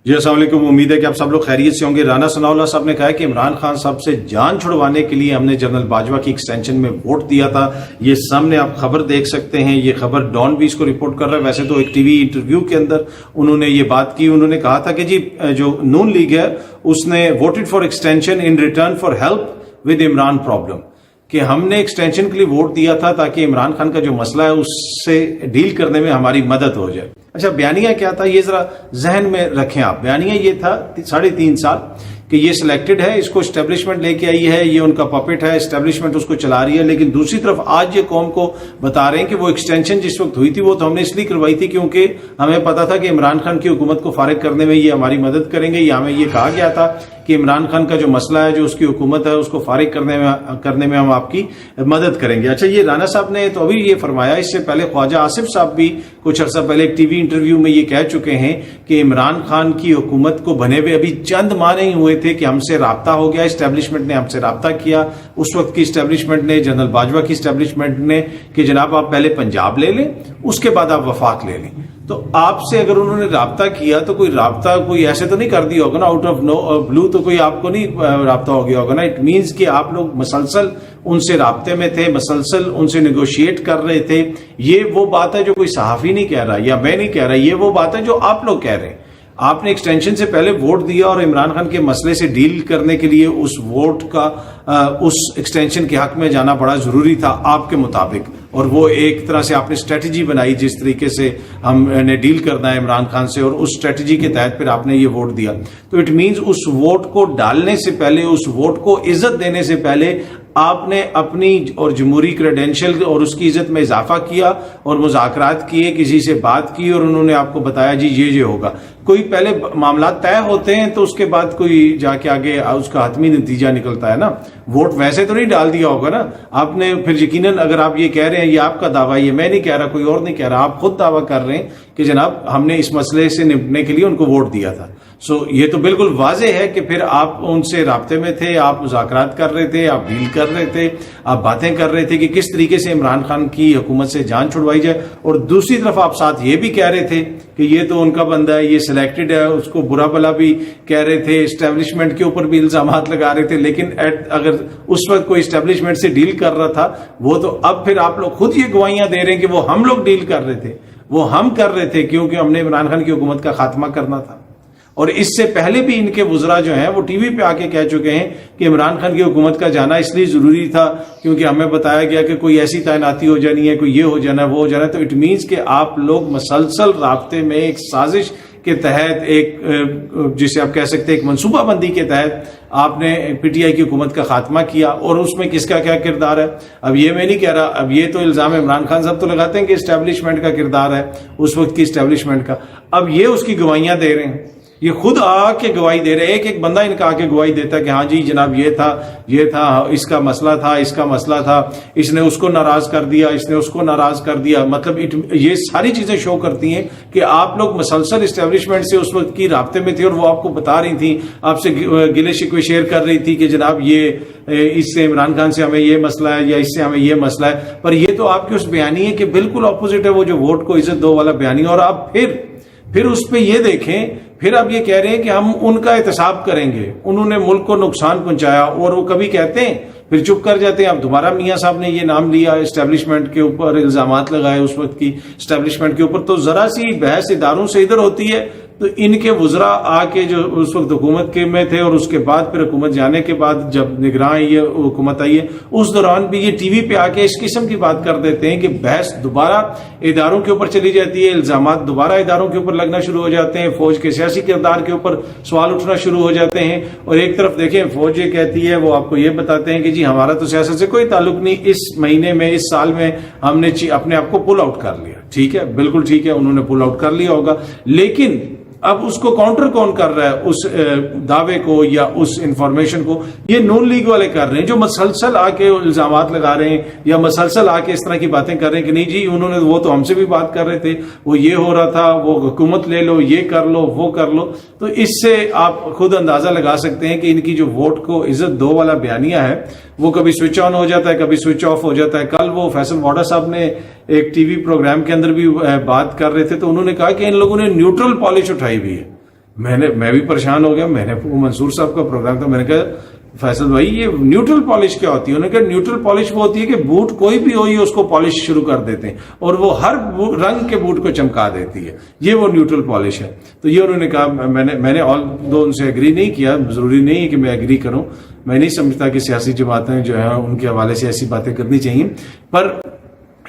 جی السلام علیکم، امید ہے کہ آپ سب لوگ خیریت سے ہوں گے۔ رانا ثناء اللہ صاحب نے کہا ہے کہ عمران خان صاحب سے جان چھڑوانے کے لیے ہم نے جنرل باجوہ کی ایکسٹینشن میں ووٹ دیا تھا۔ یہ سامنے آپ خبر دیکھ سکتے ہیں، یہ خبر ڈان بھی اس کو رپورٹ کر رہا ہے۔ ویسے تو ایک ٹی وی انٹرویو کے اندر انہوں نے یہ بات کی، انہوں نے کہا تھا کہ جی جو نون لیگ ہے اس نے voted for extension in return for help with Imran problem, کہ ہم نے ایکسٹینشن کے لیے ووٹ دیا تھا تاکہ عمران خان کا جو مسئلہ ہے اس سے ڈیل کرنے میں ہماری مدد ہو جائے۔ اچھا، بیانیہ کیا تھا یہ ذرا ذہن میں رکھیں آپ۔ بیانیہ یہ تھا 3.5 سال کہ یہ سلیکٹڈ ہے، اس کو اسٹیبلشمنٹ لے کے آئی ہے، یہ ان کا پپٹ ہے، اسٹیبلشمنٹ اس کو چلا رہی ہے، لیکن دوسری طرف آج یہ قوم کو بتا رہے ہیں کہ وہ ایکسٹینشن جس وقت ہوئی تھی وہ تو ہم نے اس لیے کروائی تھی کیونکہ ہمیں پتا تھا کہ عمران خان کی حکومت کو فارغ کرنے میں یہ ہماری مدد کریں گے، یا ہمیں یہ کہا گیا تھا کہ عمران خان کا جو مسئلہ ہے، جو اس کی حکومت ہے، اس کو فارغ کرنے میں ہم آپ کی مدد کریں گے۔ اچھا، یہ رانا صاحب نے تو ابھی یہ فرمایا، اس سے پہلے خواجہ آصف صاحب بھی کچھ عرصہ پہلے ایک ٹی وی انٹرویو میں یہ کہہ چکے ہیں کہ عمران خان کی حکومت کو بنے ہوئے ابھی چند ماہ نہیں ہوئے تھے کہ ہم سے رابطہ ہو گیا، اسٹیبلشمنٹ نے ہم سے رابطہ کیا، اس وقت کی اسٹیبلشمنٹ نے، جنرل باجوہ کی اسٹیبلشمنٹ نے، کہ جناب آپ پہلے پنجاب لے لیں، اس کے بعد آپ وفاق لے لیں۔ تو آپ سے اگر انہوں نے رابطہ کیا تو کوئی رابطہ کوئی ایسے تو نہیں کر دیا ہوگا نا آؤٹ آف نو بلو، تو کوئی آپ کو نہیں رابطہ ہو گیا ہوگا نا۔ اٹ مینس کہ آپ لوگ مسلسل ان سے رابطے میں تھے، مسلسل ان سے نیگوشیٹ کر رہے تھے۔ یہ وہ بات ہے جو کوئی صحافی نہیں کہہ رہا یا میں نہیں کہہ رہا، یہ وہ بات ہے جو آپ لوگ کہہ رہے ہیں۔ آپ نے ایکسٹینشن سے پہلے ووٹ دیا اور عمران خان کے مسئلے سے ڈیل کرنے کے لیے اس ووٹ کا اس ایکسٹینشن کے حق میں جانا بڑا ضروری تھا آپ کے مطابق، اور وہ ایک طرح سے آپ نے اسٹریٹجی بنائی جس طریقے سے ہم نے ڈیل کرنا ہے عمران خان سے، اور اس اسٹریٹجی کے تحت پھر آپ نے یہ ووٹ دیا۔ تو اٹ مینز اس ووٹ کو ڈالنے سے پہلے، اس ووٹ کو عزت دینے سے پہلے آپ نے اپنی اور جمہوری کریڈینشیل اور اس کی عزت میں اضافہ کیا اور مذاکرات کیے، کسی سے بات کی اور انہوں نے آپ کو بتایا جی یہ ہوگا۔ کوئی پہلے معاملات طے ہوتے ہیں تو اس کے بعد کوئی جا کے آگے اس کا حتمی نتیجہ نکلتا ہے نا۔ ووٹ ویسے تو نہیں ڈال دیا ہوگا نا آپ نے، پھر یقیناً اگر آپ یہ کہہ رہے ہیں، یہ آپ کا دعویٰ، یہ میں نہیں کہہ رہا، کوئی اور نہیں کہہ رہا، آپ خود دعویٰ کر رہے ہیں کہ جناب ہم نے اس مسئلے سے نپٹنے کے لیے ان کو ووٹ دیا تھا۔ یہ تو بالکل واضح ہے کہ پھر آپ ان سے رابطے میں تھے، آپ مذاکرات کر رہے تھے، آپ ڈیل کر رہے تھے، آپ باتیں کر رہے تھے کہ کس طریقے سے عمران خان کی حکومت سے جان چھڑوائی جائے، اور دوسری طرف آپ ساتھ یہ بھی کہہ رہے تھے کہ یہ تو ان کا بندہ ہے، یہ سلیکٹڈ ہے، اس کو برا بلا بھی کہہ رہے تھے، اسٹیبلشمنٹ کے اوپر بھی الزامات لگا رہے تھے، لیکن اگر اس وقت کوئی اسٹیبلشمنٹ سے ڈیل کر رہا تھا وہ تو اب پھر آپ لوگ خود یہ گواہیاں دے رہے ہیں کہ وہ ہم لوگ ڈیل کر رہے تھے، وہ ہم کر رہے تھے کیونکہ ہم نے عمران خان کی حکومت کا خاتمہ کرنا تھا۔ اور اس سے پہلے بھی ان کے وزراء جو ہیں وہ ٹی وی پہ آ کے کہہ چکے ہیں کہ عمران خان کی حکومت کا جانا اس لیے ضروری تھا کیونکہ ہمیں بتایا گیا کہ کوئی ایسی تعیناتی ہو جانی ہے، کوئی یہ ہو جانا ہے، وہ ہو جانا ہے۔ تو اٹ مینس کہ آپ لوگ مسلسل رابطے میں ایک سازش کے تحت، ایک جسے آپ کہہ سکتے ہیں ایک منصوبہ بندی کے تحت آپ نے پی ٹی آئی کی حکومت کا خاتمہ کیا، اور اس میں کس کا کیا کردار ہے اب یہ میں نہیں کہہ رہا، اب یہ تو الزام عمران خان صاحب تو لگاتے ہیں کہ اسٹیبلشمنٹ کا کردار ہے، اس وقت کی اسٹیبلشمنٹ کا، اب یہ اس کی گواہیاں دے رہے ہیں، یہ خود آ کے گواہی دے رہے ہیں، ایک بندہ ان کا آ کے گواہی دیتا ہے کہ ہاں جی جناب یہ تھا، اس کا مسئلہ تھا، اس کا مسئلہ تھا، اس نے اس کو ناراض کر دیا، اس نے اس کو ناراض کر دیا۔ مطلب یہ ساری چیزیں شو کرتی ہیں کہ آپ لوگ مسلسل اسٹیبلشمنٹ سے اس وقت کی رابطے میں تھے، اور وہ آپ کو بتا رہی تھیں، آپ سے گلے شکوے شیئر کر رہی تھی کہ جناب یہ اس سے عمران خان سے ہمیں یہ مسئلہ ہے یا اس سے ہمیں یہ مسئلہ ہے، پر یہ تو آپ کی اس بیانیے کے بالکل اپوزٹ ہے، وہ جو ووٹ کو عزت دو والا بیانیہ۔ اور آپ پھر اس پہ یہ دیکھیں، پھر اب یہ کہہ رہے ہیں کہ ہم ان کا احتساب کریں گے، انہوں نے ملک کو نقصان پہنچایا، اور وہ کبھی کہتے ہیں پھر چپ کر جاتے ہیں۔ اب دوبارہ میاں صاحب نے یہ نام لیا، اسٹیبلشمنٹ کے اوپر الزامات لگائے، اس وقت کی اسٹیبلشمنٹ کے اوپر، تو ذرا سی بحث اداروں سے ادھر ہوتی ہے تو ان کے وزراء آ کے جو اس وقت حکومت کے میں تھے، اور اس کے بعد پھر حکومت جانے کے بعد جب نگراں یہ حکومت آئی ہے اس دوران بھی یہ ٹی وی پہ آ کے اس قسم کی بات کر دیتے ہیں کہ بحث دوبارہ اداروں کے اوپر چلی جاتی ہے، الزامات دوبارہ اداروں کے اوپر لگنا شروع ہو جاتے ہیں، فوج کے سیاسی کردار کے اوپر سوال اٹھنا شروع ہو جاتے ہیں۔ اور ایک طرف دیکھیں فوج یہ کہتی ہے، وہ آپ کو یہ بتاتے ہیں کہ جی ہمارا تو سیاست سے کوئی تعلق نہیں، اس مہینے میں، اس سال میں ہم نے اپنے آپ کو پل آؤٹ کر لیا۔ ٹھیک ہے، بالکل ٹھیک ہے، انہوں نے پل آؤٹ کر لیا ہوگا، لیکن اب اس کو کاؤنٹر کون کر رہا ہے، اس دعوے کو یا اس انفارمیشن کو؟ یہ نون لیگ والے کر رہے ہیں، جو مسلسل آ کے الزامات لگا رہے ہیں یا مسلسل آ کے اس طرح کی باتیں کر رہے ہیں کہ نہیں جی انہوں نے، وہ تو ہم سے بھی بات کر رہے تھے، وہ یہ ہو رہا تھا، وہ حکومت لے لو، یہ کر لو، وہ کر لو۔ تو اس سے آپ خود اندازہ لگا سکتے ہیں کہ ان کی جو ووٹ کو عزت دو والا بیانیہ ہے وہ کبھی سوئچ آن ہو جاتا ہے، کبھی سوئچ آف ہو جاتا ہے۔ کل وہ فیصل واڈا صاحب نے ایک ٹی وی پروگرام کے اندر بھی بات کر رہے تھے تو انہوں نے کہا کہ ان لوگوں نے نیوٹرل پالش اٹھائی ہوئی ہے، میں بھی پریشان ہو گیا. میں نے منصور صاحب کا پروگرام تھا, میں نے کہا فیصل بھائی یہ نیوٹرل پالش کیا ہوتی ہے؟ انہوں نے کہا نیوٹرل پالش وہ ہوتی ہے کہ بوٹ کوئی بھی ہو یہ اس کو پالش شروع کر دیتے ہیں اور وہ ہر رنگ کے بوٹ کو چمکا دیتی ہے, یہ وہ نیوٹرل پالش ہے. تو یہ انہوں نے کہا. میں نے آل دو ان سے ایگری نہیں کیا, ضروری نہیں ہے کہ میں ایگری کروں, میں نہیں سمجھتا کہ سیاسی جماعتیں جو ہیں ان کے حوالے سے ایسی باتیں کرنی چاہیے, پر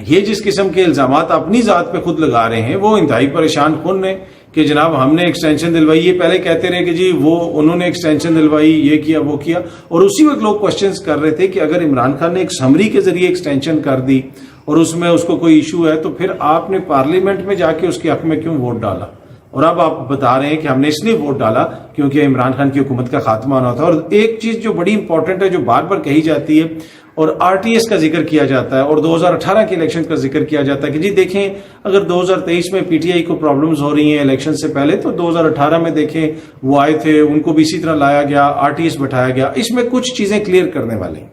یہ جس قسم کے الزامات اپنی ذات پہ خود لگا رہے ہیں وہ انتہائی پریشان کن ہیں کہ جناب ہم نے ایکسٹینشن دلوائی. یہ پہلے کہتے رہے کہ جی وہ انہوں نے ایکسٹینشن دلوائی, یہ کیا وہ کیا, اور اسی وقت لوگ کوشچنز کر رہے تھے کہ اگر عمران خان نے ایک سمری کے ذریعے ایکسٹینشن کر دی اور اس میں اس کو کوئی ایشو ہے تو پھر آپ نے پارلیمنٹ میں جا کے اس کے حق میں کیوں ووٹ ڈالا؟ اور اب آپ بتا رہے ہیں کہ ہم نے اس لیے ووٹ ڈالا کیونکہ عمران خان کی حکومت کا خاتمہ ہونا تھا. اور ایک چیز جو بڑی امپورٹنٹ ہے جو بار بار کہی جاتی ہے اور آر ٹی ایس کا ذکر کیا جاتا ہے اور 2018 کے الیکشن کا ذکر کیا جاتا ہے کہ جی دیکھیں اگر 2023 میں پی ٹی آئی کو پرابلمز ہو رہی ہیں الیکشن سے پہلے تو 2018 میں دیکھیں وہ آئے تھے, ان کو بھی اسی طرح لایا گیا, آر ٹی ایس بٹھایا گیا. اس میں کچھ چیزیں کلیئر کرنے والی ہیں.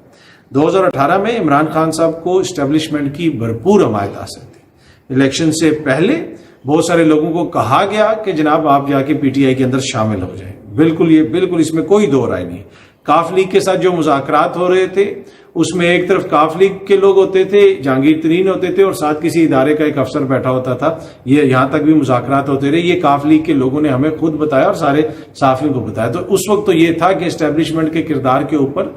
2018 میں عمران خان صاحب کو اسٹیبلشمنٹ کی بھرپور حمایت حاصل تھی. الیکشن سے پہلے بہت سارے لوگوں کو کہا گیا کہ جناب آپ جا کے پی ٹی آئی کے اندر شامل ہو جائیں. بالکل اس میں کوئی دو رائے نہیں. کاف لیگ کے ساتھ جو مذاکرات ہو رہے تھے اس میں ایک طرف کاف لیگ کے لوگ ہوتے تھے, جہانگیر ترین ہوتے تھے, اور ساتھ کسی ادارے کا ایک افسر بیٹھا ہوتا تھا. یہ یہاں تک بھی مذاکرات ہوتے رہے. یہ کاف لیگ کے لوگوں نے ہمیں خود بتایا اور سارے صحافیوں کو بتایا. تو اس وقت تو یہ تھا کہ اسٹیبلشمنٹ کے کردار کے اوپر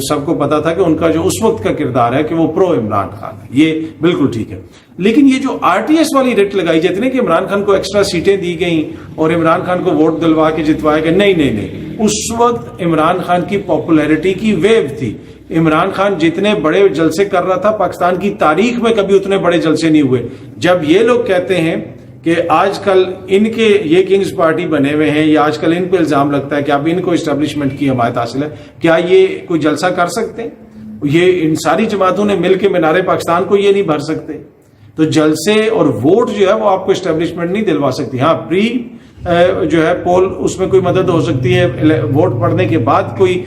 سب کو پتا تھا کہ ان کا جو اس وقت کا کردار ہے کہ وہ پرو عمران خان ہے. یہ بالکل ٹھیک ہے. لیکن یہ جو آر ٹی ایس والی ریٹ لگائی جاتی ہے کہ عمران خان کو ایکسٹرا سیٹیں دی گئیں اور عمران خان کو ووٹ دلوا کے جتوایا گیا, نہیں. اس وقت عمران خان کی پاپولیرٹی کی ویو تھی. عمران خان جتنے بڑے جلسے کر رہا تھا پاکستان کی تاریخ میں کبھی اتنے بڑے جلسے نہیں ہوئے. جب یہ لوگ کہتے ہیں کہ آج کل ان کے یہ کنگز پارٹی بنے ہوئے ہیں یا آج کل ان پہ الزام لگتا ہے کہ اب ان کو اسٹیبلشمنٹ کی حمایت حاصل ہے, کیا یہ کوئی جلسہ کر سکتے ہیں؟ یہ ان ساری جماعتوں نے مل کے مینار پاکستان کو یہ نہیں بھر سکتے. تو جلسے اور ووٹ جو ہے وہ آپ کو اسٹیبلشمنٹ نہیں دلوا سکتی. ہاں پری جو ہے پول اس میں کوئی مدد ہو سکتی ہے, ووٹ پڑنے کے بعد کوئی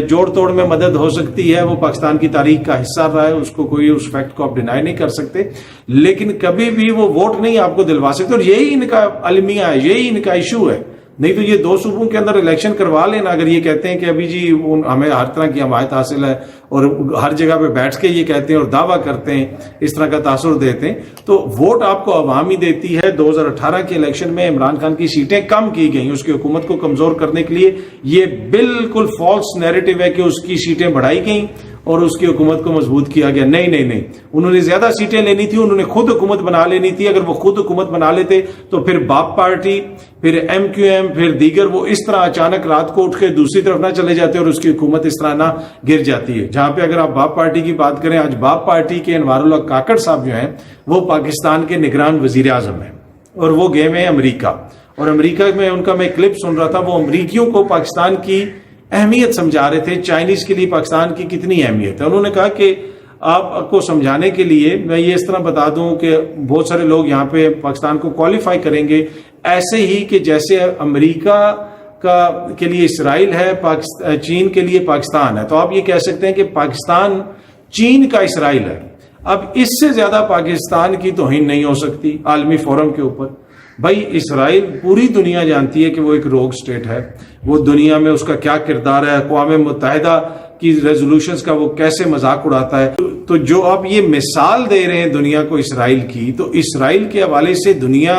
جوڑ توڑ میں مدد ہو سکتی ہے, وہ پاکستان کی تاریخ کا حصہ رہا ہے, اس کو کوئی اس فیکٹ کو آپ ڈینائی نہیں کر سکتے, لیکن کبھی بھی وہ ووٹ نہیں آپ کو دلوا سکتے. اور یہی ان کا المیہ ہے, یہی ان کا ایشو ہے. نہیں تو یہ دو صوبوں کے اندر الیکشن کروا لینا. اگر یہ کہتے ہیں کہ ابھی جی ہمیں ہر طرح کی حمایت حاصل ہے اور ہر جگہ پہ بیٹھ کے یہ کہتے ہیں اور دعویٰ کرتے ہیں, اس طرح کا تاثر دیتے ہیں, تو ووٹ آپ کو عوام ہی دیتی ہے. 2018 کے الیکشن میں عمران خان کی سیٹیں کم کی گئیں اس کی حکومت کو کمزور کرنے کے لیے. یہ بالکل فالس نیریٹو ہے کہ اس کی سیٹیں بڑھائی گئیں اور اس کی حکومت کو مضبوط کیا گیا. نہیں, انہوں نے زیادہ سیٹیں لینی تھی, انہوں نے خود حکومت بنا لینی تھی. اگر وہ خود حکومت بنا لیتے تو پھر باپ پارٹی, پھر ایم کیو ایم, پھر دیگر وہ اس طرح اچانک رات کو اٹھ کے دوسری طرف نہ چلے جاتے اور اس کی حکومت اس طرح نہ گر جاتی ہے. جہاں پہ اگر آپ باپ پارٹی کی بات کریں, آج باپ پارٹی کے انوار اللہ کاکڑ صاحب جو ہیں وہ پاکستان کے نگران وزیر اعظم ہیں اور وہ گئے ہیں امریکہ, اور امریکہ میں ان کا میں کلپ سن رہا تھا, وہ امریکیوں کو پاکستان کی اہمیت سمجھا رہے تھے, چائنیز کے لیے پاکستان کی کتنی اہمیت ہے. انہوں نے کہا کہ آپ کو سمجھانے کے لیے میں یہ اس طرح بتا دوں کہ بہت سارے لوگ یہاں پہ پاکستان کو کوالیفائی کریں گے ایسے ہی کہ جیسے امریکہ کے لیے اسرائیل ہے, چین کے لیے پاکستان ہے. تو آپ یہ کہہ سکتے ہیں کہ پاکستان چین کا اسرائیل ہے. اب اس سے زیادہ پاکستان کی توہین نہیں ہو سکتی عالمی فورم کے اوپر. بھائی اسرائیل پوری دنیا جانتی ہے کہ وہ ایک روگ سٹیٹ ہے, وہ دنیا میں اس کا کیا کردار ہے, اقوام متحدہ کی ریزولوشنز کا وہ کیسے مذاق اڑاتا ہے. تو جو آپ یہ مثال دے رہے ہیں دنیا کو اسرائیل کی, تو اسرائیل کے حوالے سے دنیا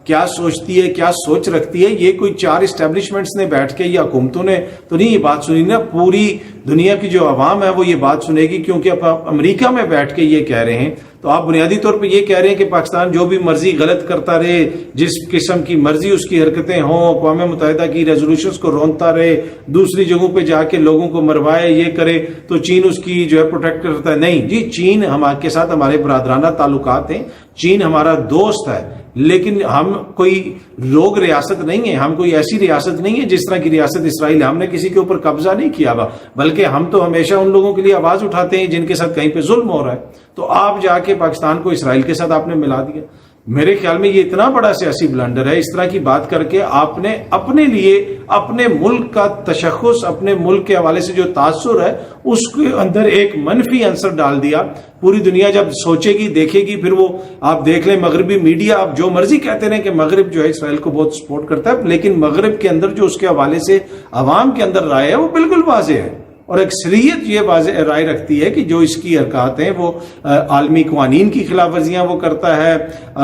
کیا سوچتی ہے, کیا سوچ رکھتی ہے, یہ کوئی 4 اسٹیبلشمنٹس نے بیٹھ کے یا حکومتوں نے تو نہیں یہ بات سنی نا, پوری دنیا کی جو عوام ہے وہ یہ بات سنے گی. کیونکہ آپ امریکہ میں بیٹھ کے یہ کہہ رہے ہیں تو آپ بنیادی طور پہ یہ کہہ رہے ہیں کہ پاکستان جو بھی مرضی غلط کرتا رہے, جس قسم کی مرضی اس کی حرکتیں ہوں, اقوام متحدہ کی ریزولوشنز کو رونتا رہے, دوسری جگہوں پہ جا کے لوگوں کو مروائے, یہ کرے, تو چین اس کی جو ہے پروٹیکٹ کرتا ہے. نہیں جی, چین ہمارے کے ساتھ ہمارے برادرانہ تعلقات ہیں, چین ہمارا دوست ہے, لیکن ہم کوئی روگ ریاست نہیں ہے, ہم کوئی ایسی ریاست نہیں ہے جس طرح کی ریاست اسرائیل. ہم نے کسی کے اوپر قبضہ نہیں کیا ہوا, بلکہ ہم تو ہمیشہ ان لوگوں کے لیے آواز اٹھاتے ہیں جن کے ساتھ کہیں پہ ظلم ہو رہا ہے. تو آپ جا کے پاکستان کو اسرائیل کے ساتھ آپ نے ملا دیا. میرے خیال میں یہ اتنا بڑا سیاسی بلنڈر ہے. اس طرح کی بات کر کے آپ نے اپنے لیے اپنے ملک کا تشخص، اپنے ملک کے حوالے سے جو تاثر ہے اس کے اندر ایک منفی عنصر ڈال دیا. پوری دنیا جب سوچے گی، دیکھے گی، پھر وہ آپ دیکھ لیں مغربی میڈیا، آپ جو مرضی کہتے رہیں کہ مغرب جو ہے اسرائیل کو بہت سپورٹ کرتا ہے، لیکن مغرب کے اندر جو اس کے حوالے سے عوام کے اندر رائے ہے وہ بالکل واضح ہے، اور اکثریت یہ واضح رائے رکھتی ہے کہ جو اس کی حرکات ہیں وہ عالمی قوانین کی خلاف ورزیاں وہ کرتا ہے.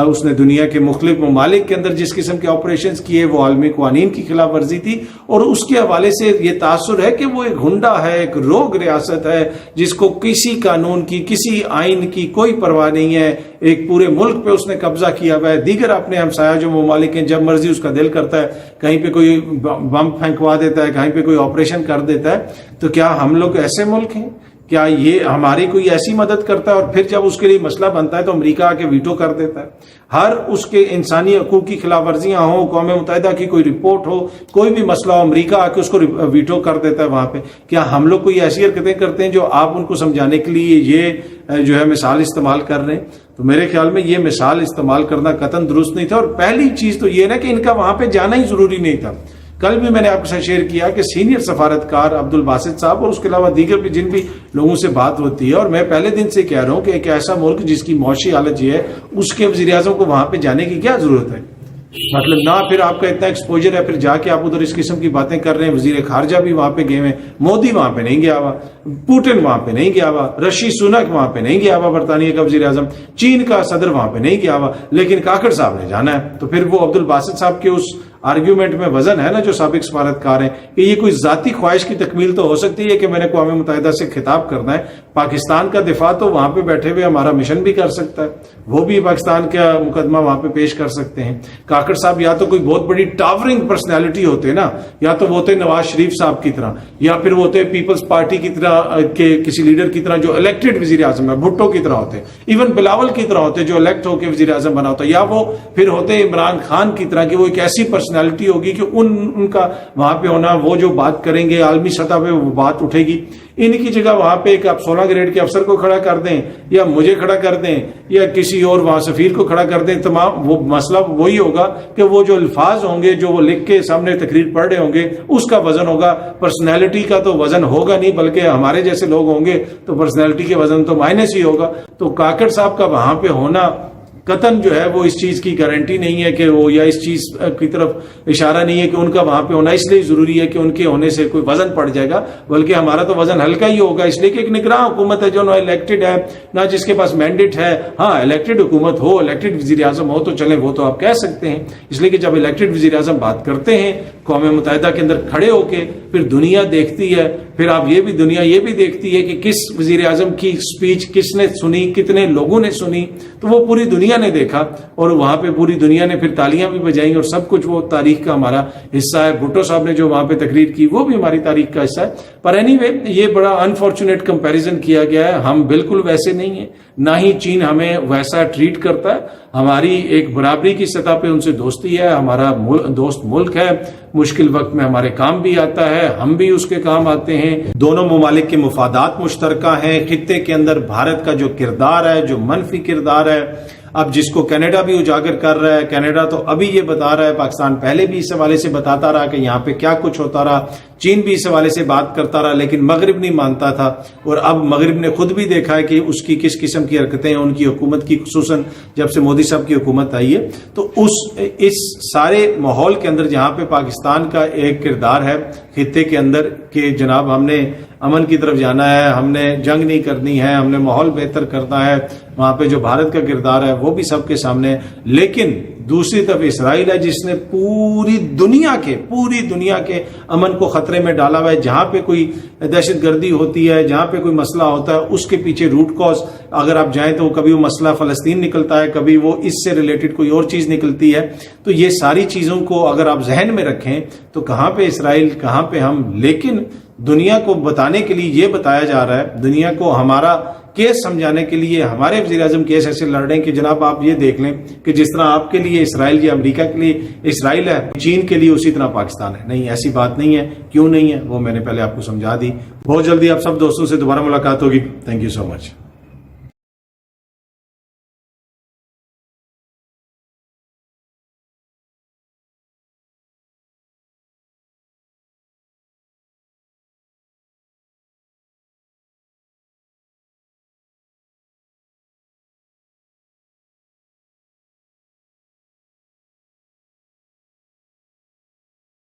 اس نے دنیا کے مختلف ممالک کے اندر جس قسم کے آپریشنز کیے وہ عالمی قوانین کی خلاف ورزی تھی، اور اس کے حوالے سے یہ تاثر ہے کہ وہ ایک گنڈا ہے، ایک روگ ریاست ہے جس کو کسی قانون کی، کسی آئین کی کوئی پرواہ نہیں ہے. ایک پورے ملک پہ اس نے قبضہ کیا ہوا ہے. دیگر اپنے ہمسایہ جو ممالک ہیں جب مرضی اس کا دل کرتا ہے کہیں پہ کوئی بم پھینکوا دیتا ہے، کہیں پہ کوئی آپریشن کر دیتا ہے. تو کیا ہم لوگ ایسے ملک ہیں؟ کیا یہ ہماری کوئی ایسی مدد کرتا ہے؟ اور پھر جب اس کے لیے مسئلہ بنتا ہے تو امریکہ آ کے ویٹو کر دیتا ہے. ہر اس کے انسانی حقوق کی خلاف ورزیاں ہوں، اقوام متحدہ کی کوئی رپورٹ ہو، کوئی بھی مسئلہ ہو، امریکہ آ کے اس کو ویٹو کر دیتا ہے وہاں پہ. کیا ہم لوگ کوئی ایسی حرکتیں کرتے ہیں جو آپ ان کو سمجھانے کے لیے یہ جو ہے مثال استعمال کر رہے ہیں؟ تو میرے خیال میں یہ مثال استعمال کرنا قطعاً درست نہیں تھا. اور پہلی چیز تو یہ نا کہ ان کا وہاں پہ جانا ہی ضروری نہیں تھا. کل بھی میں نے آپ کے ساتھ شیئر کیا کہ سینئر سفارتکار عبدالباسط صاحب اور اس کے علاوہ دیگر بھی جن بھی لوگوں سے بات ہوتی ہے، اور میں پہلے دن سے کہہ رہا ہوں کہ ایک ایسا ملک جس کی معاشی حالت یہ ہے اس کے وزیر اعظم کو وہاں پہ جانے کی کیا ضرورت ہے؟ مطلب نہ پھر آپ کا اتنا ایکسپوجر ہے، پھر جا کے آپ ادھر اس قسم کی باتیں کر رہے ہیں. وزیر خارجہ بھی وہاں پہ گئے ہیں، مودی وہاں پہ نہیں گیا ہوا، پوٹن وہاں پہ نہیں گیا ہوا، رشی سونک وہاں پہ نہیں گیا ہوا برطانیہ کا وزیر اعظم، چین کا صدر وہاں پہ نہیں گیا ہوا، لیکن کاکڑ صاحب نے جانا ہے. تو پھر وہ عبدالباسط صاحب کے اس آرگیومنٹ میں وزن ہے نا جو سابق سفارتکار ہیں کہ یہ کوئی ذاتی خواہش کی تکمیل تو ہو سکتی ہے کہ میں نے اقوام متحدہ سے خطاب کرنا ہے. پاکستان کا دفاع تو وہاں پہ بیٹھے ہوئے ہمارا مشن بھی کر سکتا ہے، وہ بھی پاکستان کا مقدمہ وہاں پہ پیش کر سکتے ہیں. کاکڑ صاحب یا تو کوئی بہت بڑی ٹاورنگ پرسنالٹی ہوتے نا، یا تو وہ ہوتے نواز شریف صاحب کی طرح، یا پھر وہ ہوتے پیپلز پارٹی کی طرح کے کسی لیڈر کی طرح جو الیکٹڈ وزیر اعظم ہے، بھٹو کی طرح ہوتے، ایون بلاول کی طرح ہوتے جو الیکٹ ہو کے وزیر اعظم بنا ہوتا، یا وہ پھر ہوتے عمران خان کی طرح کہ وہ ایک ایسی پرسنالٹی ہوگی کہ ان کا وہاں پہ ہونا، وہ جو بات کریں گے عالمی سطح پہ وہ بات اٹھے گی. ان کی جگہ وہاں پہ ایک آپ 16 گریڈ کے افسر کو کھڑا کر دیں، یا مجھے کھڑا کر دیں، یا کسی اور وہاں سفیر کو کھڑا کر دیں، تمام وہ مسئلہ وہی ہوگا کہ وہ جو الفاظ ہوں گے جو وہ لکھ کے سامنے تقریر پڑھ رہے ہوں گے اس کا وزن ہوگا. پرسنالٹی کا تو وزن ہوگا نہیں، بلکہ ہمارے جیسے لوگ ہوں گے تو پرسنالٹی کے وزن تو مائنس ہی ہوگا. تو کاکڑ صاحب کا وہاں پہ ہونا قطن جو ہے وہ اس چیز کی گارنٹی نہیں ہے کہ وہ، یا اس چیز کی طرف اشارہ نہیں ہے کہ ان کا وہاں پہ ہونا اس لیے ضروری ہے کہ ان کے ہونے سے کوئی وزن پڑ جائے گا، بلکہ ہمارا تو وزن ہلکا ہی ہوگا، اس لیے کہ ایک نگراں حکومت ہے جو نہ الیکٹڈ ہے نہ جس کے پاس مینڈیٹ ہے. ہاں الیکٹڈ حکومت ہو، الیکٹڈ وزیر اعظم ہو تو چلیں، وہ تو آپ کہہ سکتے ہیں. اس لیے کہ جب الیکٹڈ وزیر اعظم بات کرتے ہیں اقوام متحدہ کے اندر کھڑے ہو کے، پھر دنیا دیکھتی ہے، پھر آپ دنیا یہ بھی دیکھتی ہے کہ کس وزیر اعظم کی اسپیچ کس نے سنی، کتنے لوگوں نے سنی. تو وہ پوری دنیا نے دیکھا، اور وہاں پہ پوری دنیا نے پھر تالیاں بھی بجائیں، اور سب کچھ وہ تاریخ کا ہمارا حصہ ہے. بھٹو صاحب نے جو وہاں پہ تقریر کی وہ بھی ہماری تاریخ کا حصہ ہے. پر اینی وے یہ بڑا انفارچونیٹ کمپیریزن کیا گیا ہے. ہم بالکل ویسے نہیں ہیں، نہ ہی چین ہمیں ویسا ٹریٹ کرتا ہے. ہماری ایک برابری کی سطح پہ ان سے دوستی ہے، ہمارا دوست ملک ہے، مشکل وقت میں ہمارے کام بھی آتا ہے، ہم بھی اس کے کام آتے ہیں. دونوں ممالک کے مفادات مشترکہ ہیں. خطے کے اندر بھارت کا جو کردار ہے، جو منفی کردار ہے، اب جس کو کینیڈا بھی اجاگر کر رہا ہے، کینیڈا تو ابھی یہ بتا رہا ہے، پاکستان پہلے بھی اس حوالے سے بتاتا رہا کہ یہاں پہ کیا کچھ ہوتا رہا، چین بھی اس حوالے سے بات کرتا رہا، لیکن مغرب نہیں مانتا تھا. اور اب مغرب نے خود بھی دیکھا ہے کہ اس کی کس قسم کی حرکتیں ہیں ان کی حکومت کی، خصوصاً جب سے مودی صاحب کی حکومت آئی ہے. تو اس سارے ماحول کے اندر جہاں پہ پاکستان کا ایک کردار ہے خطے کے اندر کہ جناب ہم نے امن کی طرف جانا ہے، ہم نے جنگ نہیں کرنی ہے، ہم نے ماحول بہتر کرنا ہے، وہاں پہ جو بھارت کا کردار ہے وہ بھی سب کے سامنے ہے. لیکن دوسری طرف اسرائیل ہے جس نے پوری دنیا کے امن کو خطرے میں ڈالا ہوا ہے. جہاں پہ کوئی دہشت گردی ہوتی ہے، جہاں پہ کوئی مسئلہ ہوتا ہے، اس کے پیچھے روٹ کاز اگر آپ جائیں تو کبھی وہ مسئلہ فلسطین نکلتا ہے، کبھی وہ اس سے ریلیٹڈ کوئی اور چیز نکلتی ہے. تو یہ ساری چیزوں کو اگر آپ ذہن میں رکھیں تو کہاں پہ اسرائیل، کہاں پہ ہم. لیکن دنیا کو بتانے کے لیے یہ بتایا جا رہا ہے، دنیا کو ہمارا کیس سمجھانے کے لیے ہمارے وزیر اعظم کیس ایسے لڑ رہے ہیں کہ جناب آپ یہ دیکھ لیں کہ جس طرح آپ کے لیے اسرائیل یا امریکہ کے لیے اسرائیل ہے، چین کے لیے اسی طرح پاکستان ہے. نہیں، ایسی بات نہیں ہے. کیوں نہیں ہے وہ میں نے پہلے آپ کو سمجھا دی. بہت جلدی آپ سب دوستوں سے دوبارہ ملاقات ہوگی. Thank you so much.